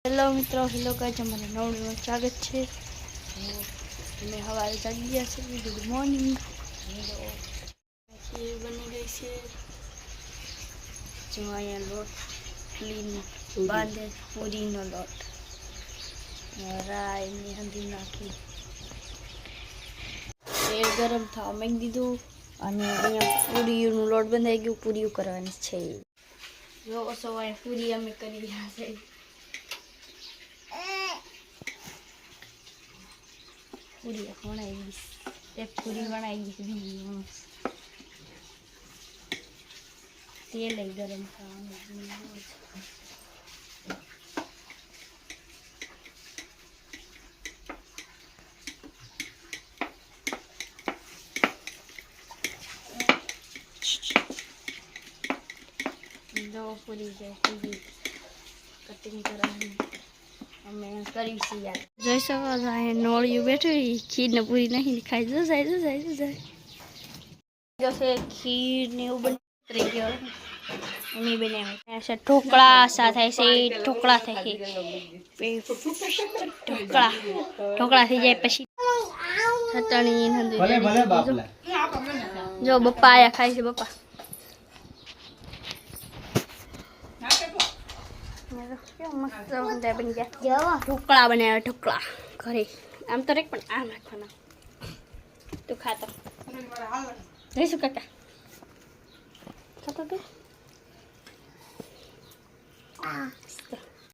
Hello મિત્રો, hello guys, અમારા નવનું સ્વાગત છે। અમે સવારે જાગી ગયા છીએ। Good morning. ખીર બની ગઈ છે। જો અહીંયા લોટ ક્લીન બાંધે પૂરીનો લોટ રાયની હંધી નાખી તેલ ગરમ થવા મૂકી દીધું અને અહીંયા પૂરીનું લોટ બંધાઈ ગયું। પૂરીઓ કરવાની છે। જો સવારે પૂરી અમે કરી રહ્યા છે। पूरी बनाई एक पूरी बनाई तेल है गरम दो पूरी कटिंग करानी हमें करी सी यार જોઈ શકો છો આ નોળિયું બેઠી ખીર ને પૂરી નહીં ખાઈ જો જાય જો છે ખીર ને એવું બની ગયો એની બનાવે છે ઢોકળા સાથે છે ઢોકળા થાય છે ઢોકળા થઈ જાય પછી ચટણી નંદી જો બપ્પા આયા ખાય છે બપ્પા ઢોકળા બનાવ્યા ઢોકળા ઘરે આમ તો રેક પણ આમ રાખવાના તું ખાતો રહીશું કાકા ખાતો તું